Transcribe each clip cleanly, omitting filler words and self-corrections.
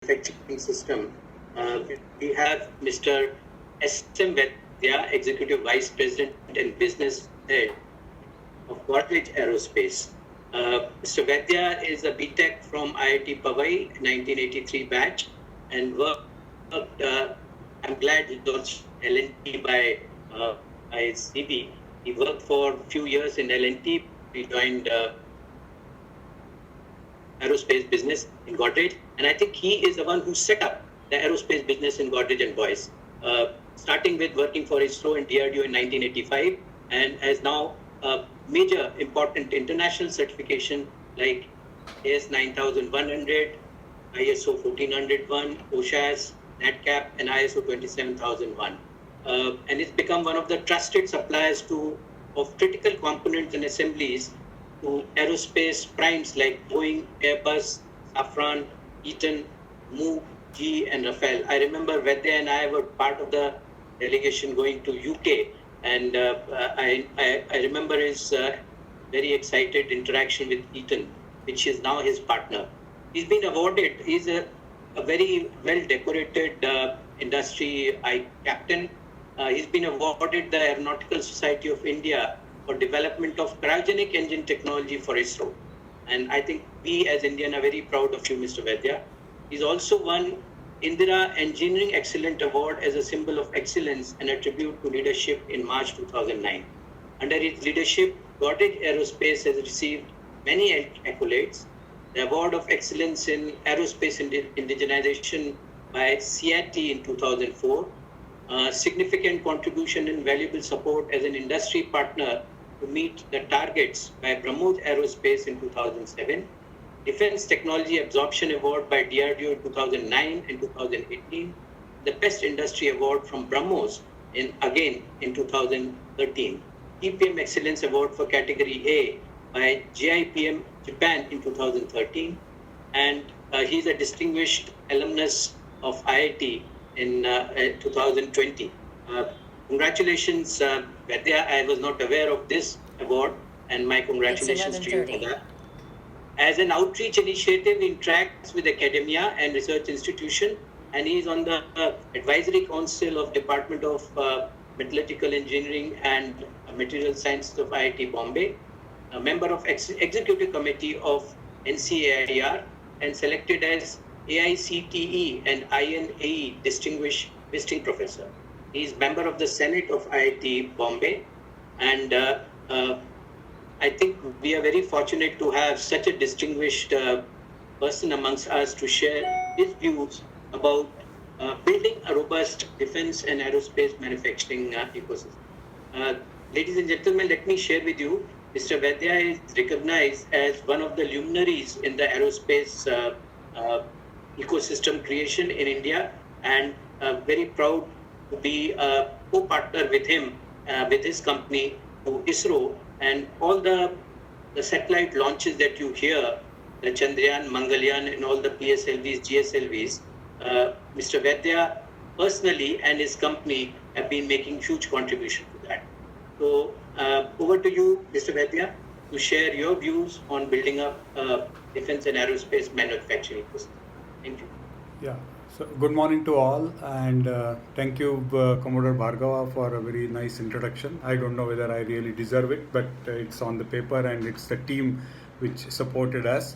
manufacturing system, we have Mr. S.M. Vedya, Executive Vice President and Business Head of Godrej Aerospace. Mr. Vedya is a BTech from IIT Powai, 1983 batch, and worked, I'm glad he got L&T by CV. He worked for a few years in L&T. He joined aerospace business in Godrej, and I think he is the one who set up the aerospace business in Godrej and Boyce, starting with working for ISRO and DRDO in 1985, and has now major important international certification like AS 9100, ISO 14001, OSHAS, NATCAP, and ISO 27001. And it's become one of the trusted suppliers of critical components and assemblies to aerospace primes like Boeing, Airbus, Safran, Eaton, Moog, GE, and Rafael. I remember Vedya and I were part of the delegation going to UK, and I remember his very excited interaction with Eaton, which is now his partner. He's been awarded, he's a very well-decorated industry captain. He's been awarded the Aeronautical Society of India for development of cryogenic engine technology for ISRO. And I think we as Indian are very proud of you, Mr. Vedya. He's also won Indira Engineering Excellent Award as a symbol of excellence and a tribute to leadership in March 2009. Under his leadership, Godrej Aerospace has received many accolades. The Award of Excellence in Aerospace Indigenization by CIT in 2004, significant contribution and valuable support as an industry partner to meet the targets by BrahMos Aerospace in 2007, Defense Technology Absorption Award by DRDO in 2009 and 2018, the Best Industry Award from BrahMos in 2013, TPM Excellence Award for Category A by JIPM Japan in 2013, and he's a distinguished alumnus of IIT in 2020. Congratulations, Vedya. I was not aware of this award, and my congratulations to you for that. As an outreach initiative, he interacts with academia and research institution, and he is on the advisory council of Department of Metallurgical Engineering and Material Sciences of IIT Bombay, a member of executive committee of NCAIR, and selected as AICTE and INAE distinguished visiting professor. He is member of the Senate of IIT Bombay, and I think we are very fortunate to have such a distinguished person amongst us to share his views about building a robust defense and aerospace manufacturing ecosystem. Ladies and gentlemen, let me share with you, Mr. Vedya is recognized as one of the luminaries in the aerospace ecosystem creation in India, and very proud to be a co-partner with him, with his company, to ISRO, and all the satellite launches that you hear, the Chandrayaan, Mangalyaan, and all the PSLVs, GSLVs, Mr. Vedya personally and his company have been making huge contribution to that. So over to you, Mr. Vedya, to share your views on building up defense and aerospace manufacturing ecosystem. Thank you. Yeah. So good morning to all, and thank you, Commodore Bhargava, for a very nice introduction. I don't know whether I really deserve it, but it's on the paper and it's the team which supported us.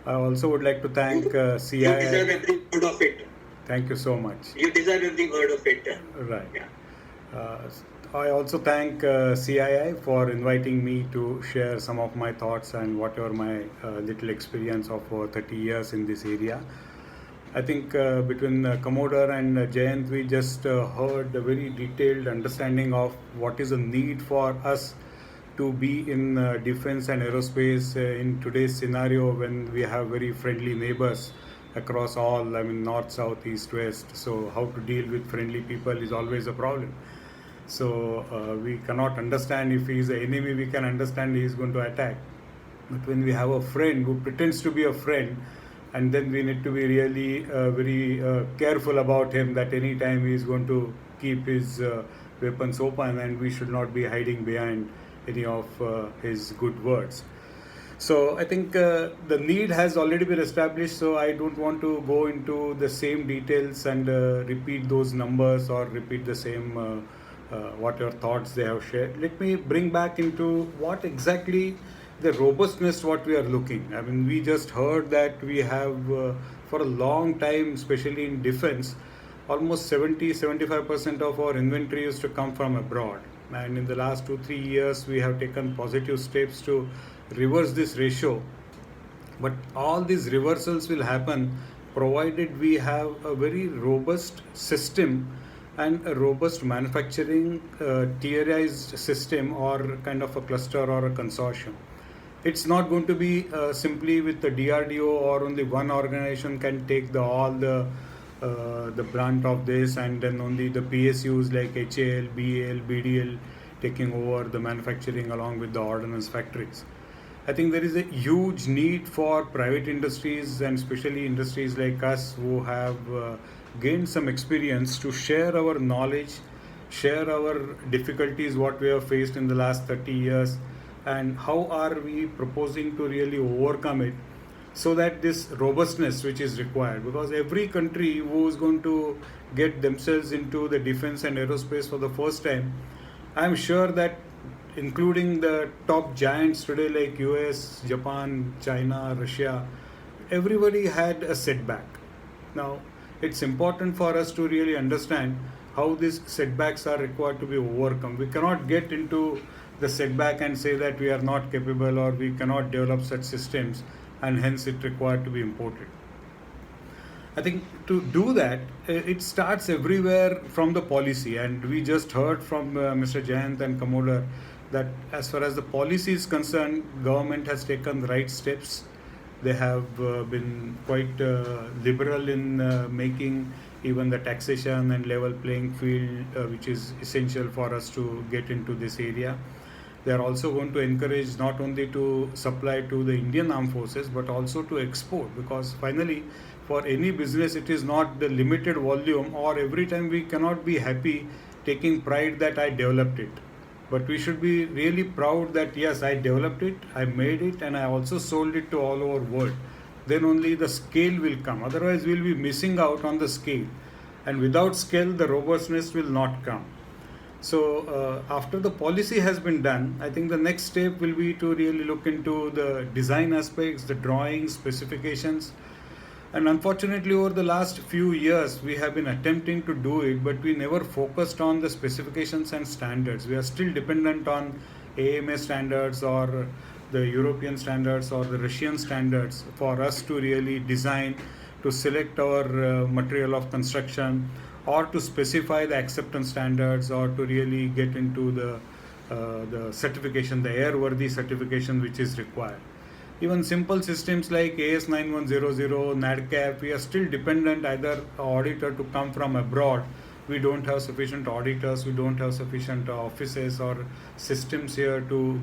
I also would like to thank CII. You deserve every word of it. Thank you so much. You deserve every word of it. Right. Yeah. I also thank CII for inviting me to share some of my thoughts and whatever my little experience of 30 years in this area. I think between Commodore and Jayant, we just heard a very detailed understanding of what is the need for us to be in defense and aerospace in today's scenario, when we have very friendly neighbors across all, north, south, east, west. So how to deal with friendly people is always a problem. So we cannot understand if he is an enemy, we can understand he is going to attack. But when we have a friend who pretends to be a friend, and then we need to be really very careful about him, that any time he is going to keep his weapons open, and we should not be hiding behind any of his good words. So I think the need has already been established, so I don't want to go into the same details and repeat those numbers or repeat the same what your thoughts they have shared. Let me bring back into what exactly the robustness what we are looking. I mean, we just heard that we have for a long time, especially in defense, almost 70-75% of our inventory used to come from abroad, and in the last 2-3 years we have taken positive steps to reverse this ratio. But all these reversals will happen provided we have a very robust system and a robust manufacturing tierized system or kind of a cluster or a consortium. It's not going to be simply with the DRDO or only one organization can take all the brunt of this, and then only the PSUs like HAL, BAL, BDL taking over the manufacturing along with the ordnance factories. I think there is a huge need for private industries and especially industries like us who have gained some experience to share our knowledge, share our difficulties, what we have faced in the last 30 years, and how are we proposing to really overcome it, so that this robustness which is required, because every country who is going to get themselves into the defense and aerospace for the first time, I am sure that including the top giants today like US, Japan, China, Russia, everybody had a setback. Now, it's important for us to really understand how these setbacks are required to be overcome. We cannot get into the setback and say that we are not capable or we cannot develop such systems and hence it required to be imported. I think to do that, it starts everywhere from the policy, and we just heard from Mr. Jayant and Commodore that as far as the policy is concerned, government has taken the right steps. They have been quite liberal in making even the taxation and level playing field, which is essential for us to get into this area. They are also going to encourage not only to supply to the Indian armed forces but also to export, because finally for any business it is not the limited volume, or every time we cannot be happy taking pride that I developed it, but we should be really proud that yes, I developed it, I made it, and I also sold it to all over world. Then only the scale will come, otherwise we'll be missing out on the scale, and without scale the robustness will not come. So after the policy has been done, I think the next step will be to really look into the design aspects, the drawings, specifications. And unfortunately, over the last few years, we have been attempting to do it, but we never focused on the specifications and standards. We are still dependent on AMA standards or the European standards or the Russian standards for us to really design, to select our material of construction, or to specify the acceptance standards, or to really get into the certification, the airworthy certification which is required. Even simple systems like AS9100, NADCAP, we are still dependent either auditor to come from abroad. We don't have sufficient auditors, we don't have sufficient offices or systems here to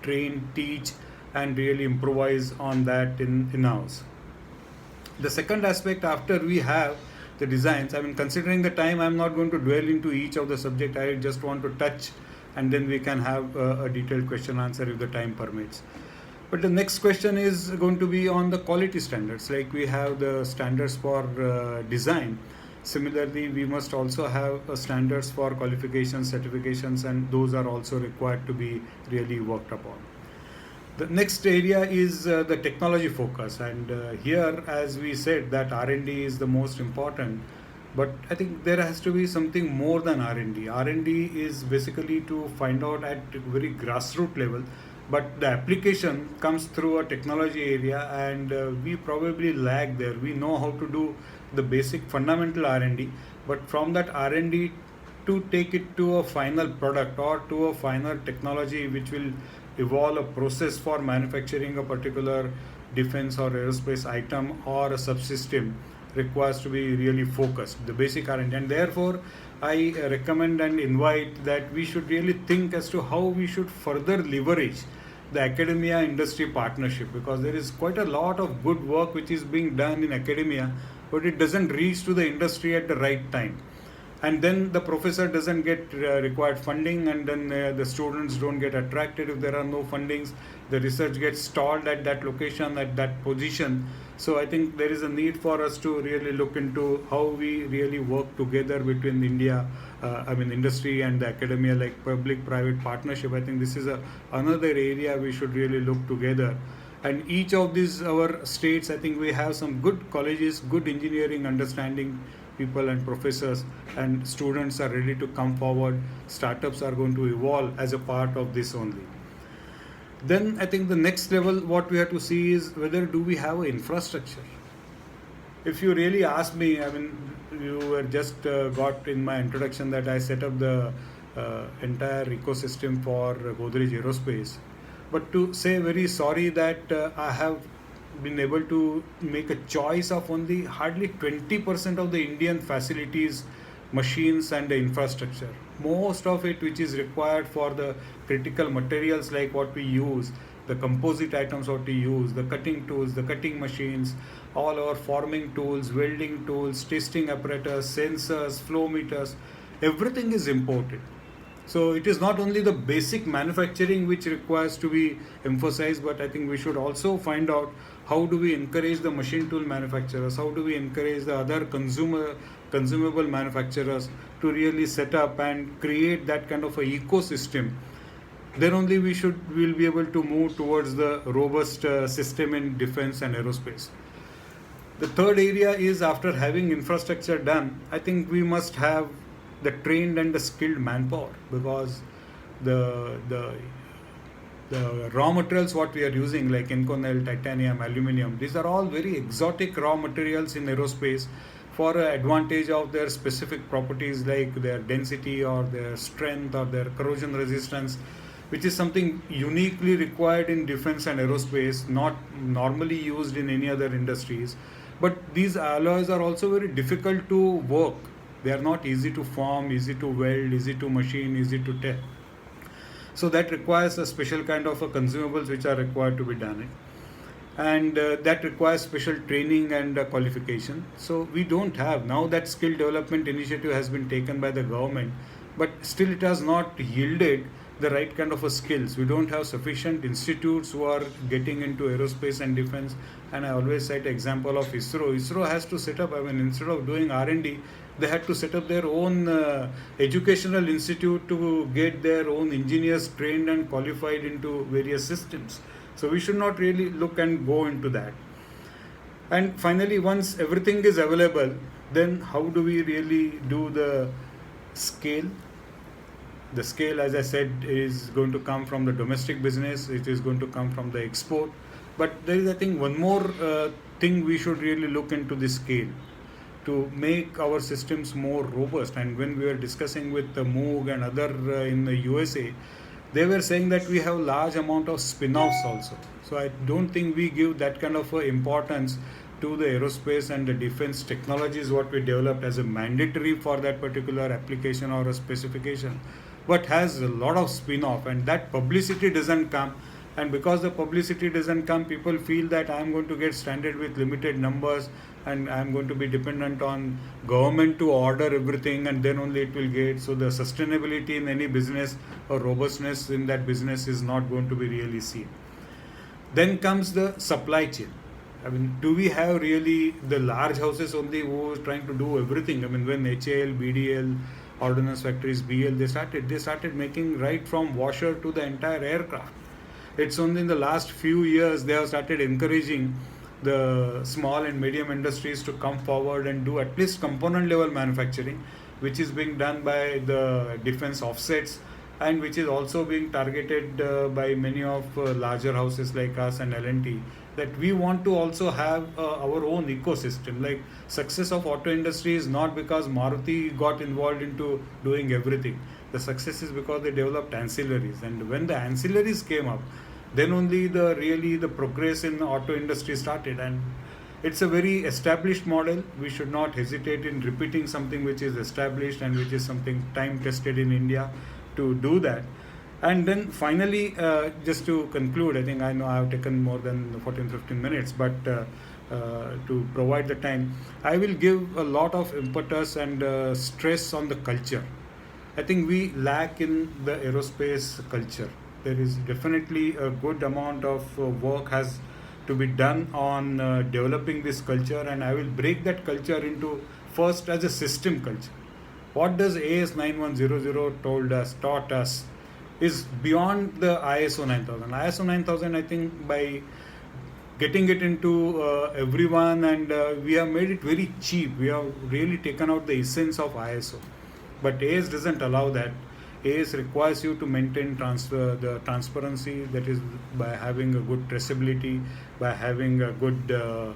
train, teach, and really improvise on that in-house. The second aspect, after we have the designs, I mean, considering the time, I'm not going to dwell into each of the subject. I just want to touch, and then we can have a detailed question answer if the time permits. But the next question is going to be on the quality standards. Like we have the standards for design. Similarly, we must also have standards for qualifications, certifications, and those are also required to be really worked upon. The next area is the technology focus, and here, as we said, that R&D is the most important, but I think there has to be something more than R&D. R&D is basically to find out at very grassroots level, but the application comes through a technology area, and we probably lag there. We know how to do the basic fundamental R&D, but from that R&D to take it to a final product or to a final technology which will evolve a process for manufacturing a particular defense or aerospace item or a subsystem requires to be really focused, the basic R&D. And therefore, I recommend and invite that we should really think as to how we should further leverage the academia industry partnership, because there is quite a lot of good work which is being done in academia, but it doesn't reach to the industry at the right time. And then the professor doesn't get required funding, and then the students don't get attracted if there are no fundings, the research gets stalled at that location, at that position. So I think there is a need for us to really look into how we really work together between India, industry and the academia, like public-private partnership. I think this is another area we should really look together. And each of these our states, I think we have some good colleges, good engineering understanding people and professors, and students are ready to come forward. Startups are going to evolve as a part of this only. Then I think the next level what we have to see is whether do we have an infrastructure. If you really ask me, you were just got in my introduction that I set up the entire ecosystem for Godrej Aerospace. But to say very sorry that I have been able to make a choice of only hardly 20% of the Indian facilities, machines and the infrastructure. Most of it which is required for the critical materials like what we use, the composite items what we use, the cutting tools, the cutting machines, all our forming tools, welding tools, testing apparatus, sensors, flow meters, everything is imported. So it is not only the basic manufacturing which requires to be emphasized, but I think we should also find out how do we encourage the machine tool manufacturers, how do we encourage the other consumable manufacturers to really set up and create that kind of a ecosystem. Then only we'll be able to move towards the robust system in defense and aerospace. The third area is, after having infrastructure done, I think we must have the trained and the skilled manpower, because the raw materials what we are using like Inconel, titanium, aluminium, these are all very exotic raw materials in aerospace for advantage of their specific properties like their density or their strength or their corrosion resistance, which is something uniquely required in defense and aerospace, not normally used in any other industries. But these alloys are also very difficult to work. They are not easy to form, easy to weld, easy to machine, easy to test. So that requires a special kind of consumables which are required to be done. And that requires special training and qualification. So we don't have. Now that skill development initiative has been taken by the government, but still it has not yielded the right kind of skills. We don't have sufficient institutes who are getting into aerospace and defense. And I always cite example of ISRO. ISRO has to set up, instead of doing R&D, they had to set up their own educational institute to get their own engineers trained and qualified into various systems. So we should not really look and go into that. And finally, once everything is available, then how do we really do the scale? The scale, as I said, is going to come from the domestic business. It is going to come from the export. But there is, I think, one more thing we should really look into the scale to make our systems more robust. And when we were discussing with the Moog and other in the USA, they were saying that we have large amount of spin-offs also. So I don't think we give that kind of importance to the aerospace and the defense technologies what we developed as a mandatory for that particular application or a specification, but has a lot of spin-off, and that publicity doesn't come. And because the publicity doesn't come, people feel that I'm going to get stranded with limited numbers and I'm going to be dependent on government to order everything and then only it will get. So the sustainability in any business or robustness in that business is not going to be really seen. Then comes the supply chain. Do we have really the large houses only who are trying to do everything? When HAL, BDL, ordnance factories, BL, they started making right from washer to the entire aircraft. It's only in the last few years they have started encouraging the small and medium industries to come forward and do at least component level manufacturing, which is being done by the defense offsets and which is also being targeted by many of larger houses like us and L&T, that we want to also have our own ecosystem. Like success of auto industry is not because Maruti got involved into doing everything. The success is because they developed ancillaries, and when the ancillaries came up, then only the progress in the auto industry started. And it's a very established model. We should not hesitate in repeating something which is established and which is something time tested in India to do that. And then finally, just to conclude, I think I know I have taken more than 14-15 minutes, but to provide the time, I will give a lot of impetus and stress on the culture. I think we lack in the aerospace culture. There is definitely a good amount of work has to be done on developing this culture, and I will break that culture into first as a system culture. What does AS 9100 taught us is beyond the ISO 9000. ISO 9000, I think, by getting it into everyone, and we have made it very cheap. We have really taken out the essence of ISO, but AS doesn't allow that. AS requires you to maintain the transparency, that is by having a good traceability, by having a good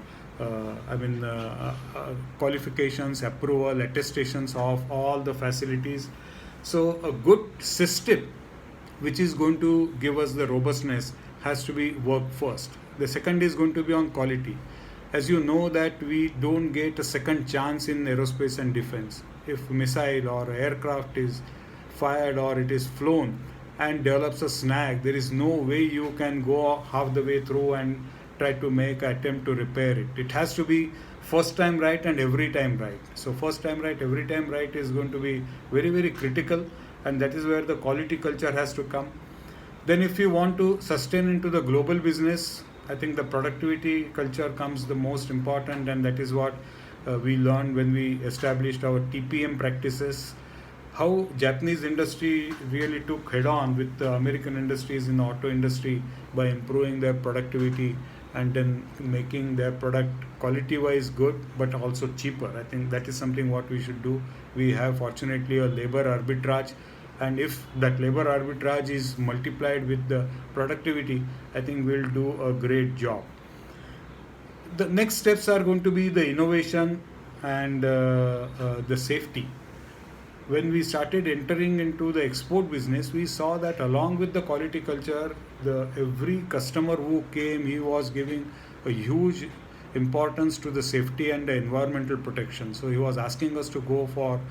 qualifications, approval, attestations of all the facilities. So a good system which is going to give us the robustness has to be worked first. The second is going to be on quality. As you know that we don't get a second chance in aerospace and defense. If missile or aircraft is fired or it is flown and develops a snag, there is no way you can go half the way through and try to make an attempt to repair it. It has to be first time right and every time right. So first time right, every time right is going to be very, very critical, and that is where the quality culture has to come. Then if you want to sustain into the global business, I think the productivity culture comes the most important, and that is what we learned when we established our TPM practices. How Japanese industry really took head on with the American industries in the auto industry by improving their productivity and then making their product quality wise good but also cheaper. I think that is something what we should do. We have fortunately a labor arbitrage, and if that labor arbitrage is multiplied with the productivity, I think we'll do a great job. The next steps are going to be the innovation and the safety. When we started entering into the export business, we saw that along with the quality culture, every customer who came, he was giving a huge importance to the safety and the environmental protection. So he was asking us to go for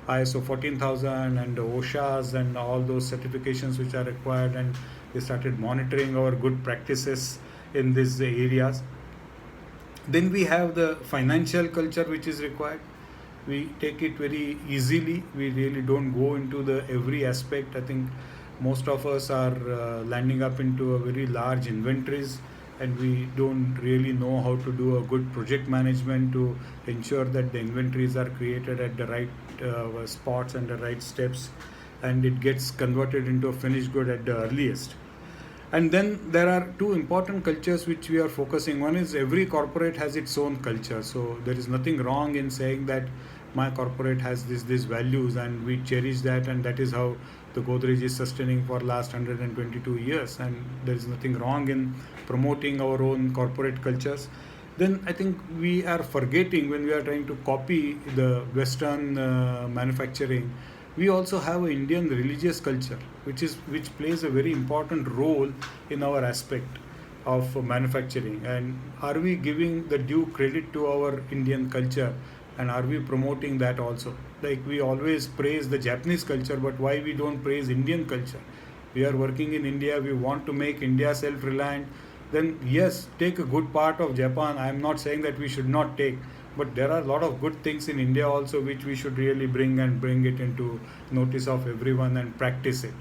ISO 14000 and OSHAs and all those certifications which are required, and they started monitoring our good practices in these areas. Then we have the financial culture which is required. We take it very easily. We really don't go into the every aspect. I think most of us are landing up into a very large inventories, and we don't really know how to do a good project management to ensure that the inventories are created at the right spots and the right steps, and it gets converted into a finished good at the earliest. And then there are two important cultures which we are focusing. One is every corporate has its own culture. So there is nothing wrong in saying that my corporate has these values and we cherish that, and that is how the Godrej is sustaining for last 122 years. And there is nothing wrong in promoting our own corporate cultures. Then I think we are forgetting when we are trying to copy the Western manufacturing. We also have an Indian religious culture, which plays a very important role in our aspect of manufacturing. And are we giving the due credit to our Indian culture, and are we promoting that also? Like we always praise the Japanese culture, but why we don't praise Indian culture? We are working in India, we want to make India self-reliant. Then yes, take a good part of Japan. I am not saying that we should not take, but there are a lot of good things in India also which we should really bring it into notice of everyone and practice it.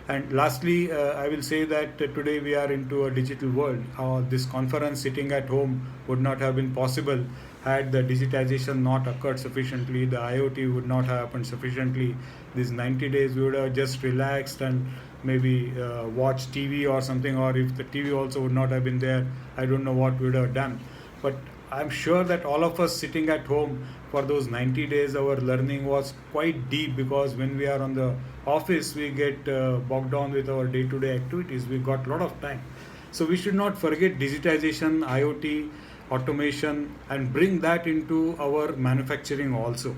And lastly, I will say that today we are into a digital world. This conference sitting at home would not have been possible had the digitization not occurred sufficiently. The IoT would not have happened sufficiently. These 90 days we would have just relaxed and maybe watched TV or something, or if the TV also would not have been there, I don't know what we would have done. But I'm sure that all of us sitting at home for those 90 days, our learning was quite deep, because when we are on the office, we get bogged down with our day-to-day activities. We got a lot of time. So we should not forget digitization, IoT, automation, and bring that into our manufacturing also.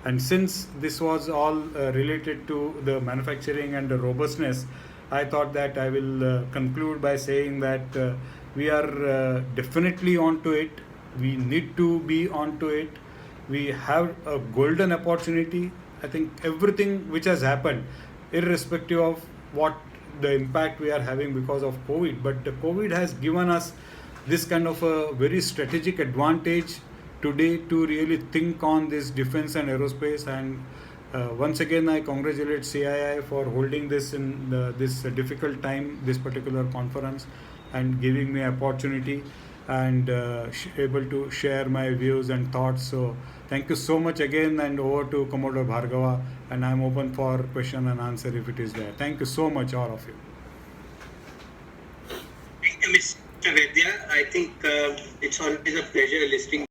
And since this was all related to the manufacturing and the robustness, I thought that I will conclude by saying that we are definitely onto it. We need to be onto it. We have a golden opportunity. I think everything which has happened, irrespective of what the impact we are having because of COVID, but the COVID has given us this kind of a very strategic advantage today to really think on this defense and aerospace, and Once again, I congratulate CII for holding this in this difficult time, this particular conference, and giving me opportunity and able to share my views and thoughts. So thank you so much again, and over to Commodore Bhargava, and I'm open for question and answer if it is there. Thank you so much, all of you. Thank you, Mr. Vedya. I think it's always a pleasure listening